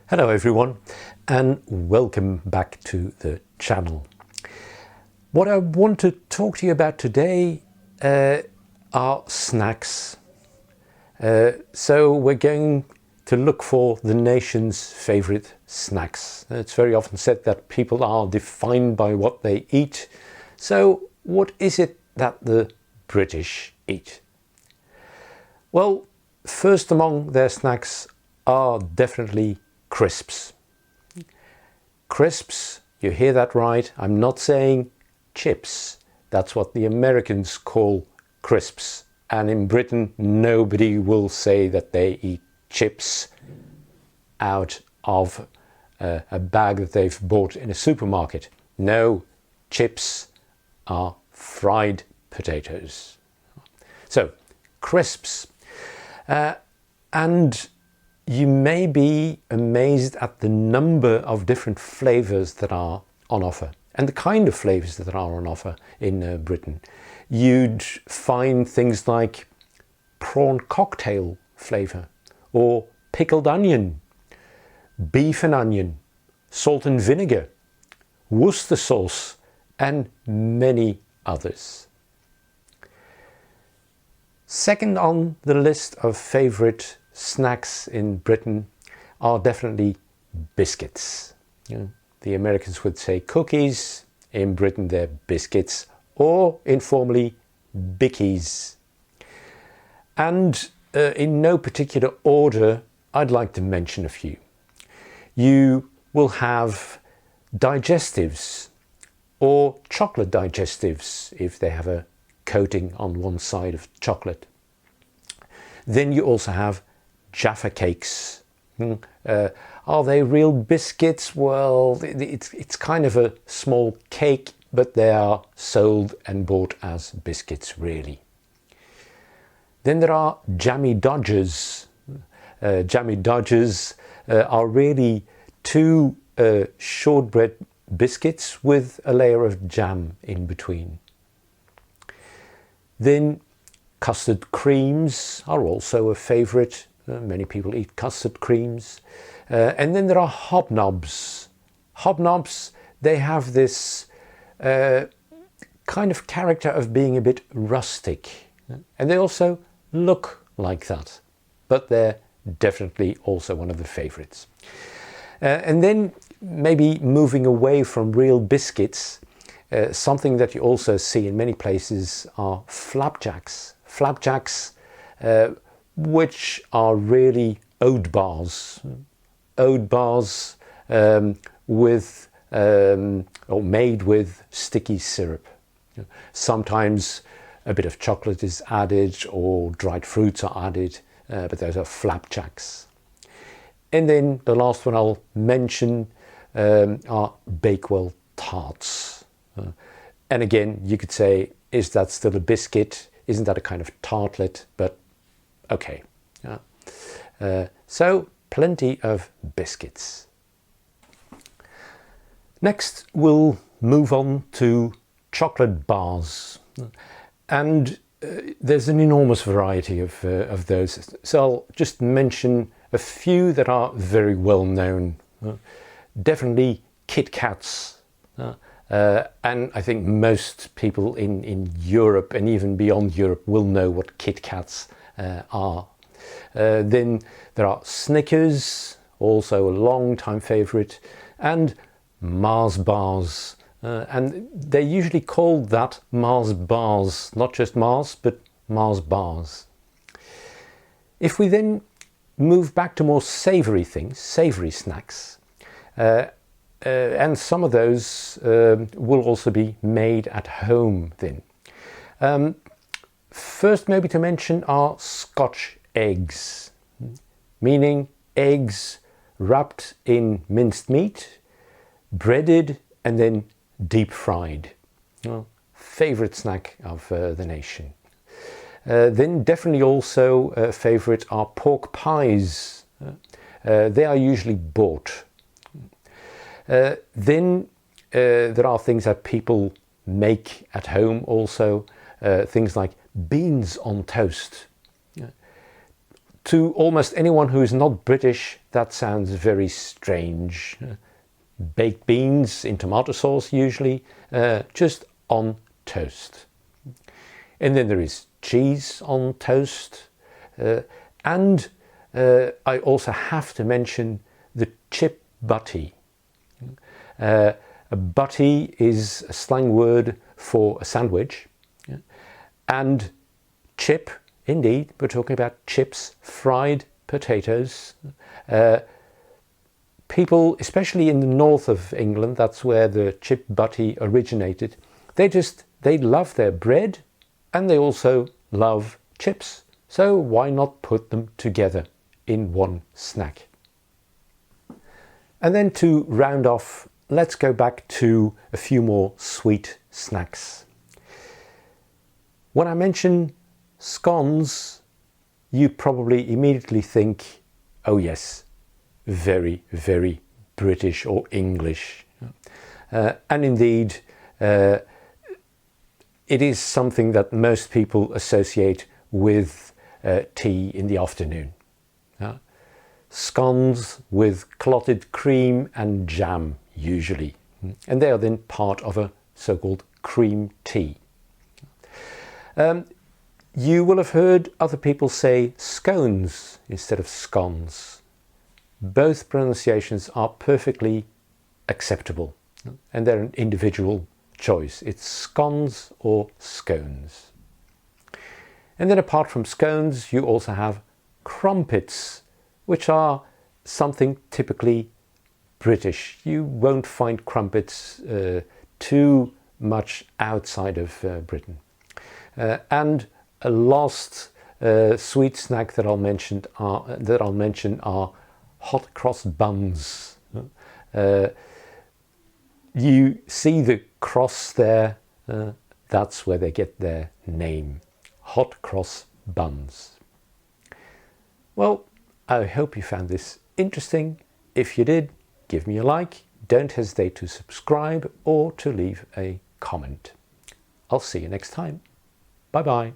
Hello everyone and welcome back to the channel. What I want to talk to you about today are snacks. So we're going to look for the nation's favorite snacks. It's very often said that people are defined by what they eat. So what is it that the British eat? Well, first among their snacks are definitely crisps. Crisps, you hear that right. I'm not saying chips. That's what the Americans call crisps. And in Britain, nobody will say that they eat chips out of a bag that they've bought in a supermarket. No, chips are fried potatoes. So, crisps. And you may be amazed at the number of different flavours that are on offer and the kind of flavours that are on offer in Britain. You'd find things like prawn cocktail flavour or pickled onion, beef and onion, salt and vinegar, Worcester sauce and many others. Second on the list of favourite snacks in Britain are definitely biscuits. The Americans would say cookies, in Britain they're biscuits, or informally bickies. And in no particular order, I'd like to mention a few. You will have digestives or chocolate digestives if they have a coating on one side of chocolate. Then you also have Jaffa cakes. Are they real biscuits? Well, it's kind of a small cake, but they are sold and bought as biscuits really. Then there are jammy dodgers. Jammy dodgers are really two shortbread biscuits with a layer of jam in between. Then custard creams are also a favourite. Many people eat custard creams. And then there are hobnobs. Hobnobs, they have this kind of character of being a bit rustic. And they also look like that. But they're definitely also one of the favourites. And then maybe moving away from real biscuits, something that you also see in many places are flapjacks. Flapjacks, which are really oat bars. Oat bars with or made with sticky syrup. Sometimes a bit of chocolate is added or dried fruits are added, but those are flapjacks. And then the last one I'll mention are Bakewell tarts. And again, you could say, is that still a biscuit? Isn't that a kind of tartlet? But okay. So plenty of biscuits. Next we'll move on to chocolate bars. And there's an enormous variety of those. So I'll just mention a few that are very well known. Definitely KitKats. And I think most people in Europe and even beyond Europe will know what KitKats are. Then there are Snickers, also a long time favourite, and Mars bars. And they're usually called that Mars bars, not just Mars, but Mars bars. If we then move back to more savoury things, savoury snacks, and some of those will also be made at home then. First maybe to mention are Scotch eggs, meaning eggs wrapped in minced meat, breaded and then deep fried. Favourite snack of the nation. Then definitely also a favourite are pork pies. They are usually bought. Then there are things that people make at home also, things like beans on toast. To almost anyone who is not British, that sounds very strange. Baked beans in tomato sauce usually, just on toast. And then there is cheese on toast. And I also have to mention the chip butty. A butty is a slang word for a sandwich. And chip, indeed, we're talking about chips, fried potatoes. People, especially in the north of England, that's where the chip butty originated, they love their bread and they also love chips. So why not put them together in one snack? And then to round off, let's go back to a few more sweet snacks. When I mention scones, you probably immediately think, oh yes, very, very British or English. And indeed, it is something that most people associate with tea in the afternoon. Scones with clotted cream and jam, usually. And they are then part of a so-called cream tea. You will have heard other people say scones instead of scones. Both pronunciations are perfectly acceptable, and they're an individual choice. It's scones or scones. And then apart from scones, you also have crumpets, which are something typically British. You won't find crumpets too much outside of Britain. And a last sweet snack that I'll mention are hot cross buns. You see the cross there, that's where they get their name, hot cross buns. Well, I hope you found this interesting. If you did, give me a like. Don't hesitate to subscribe or to leave a comment. I'll see you next time. Bye bye.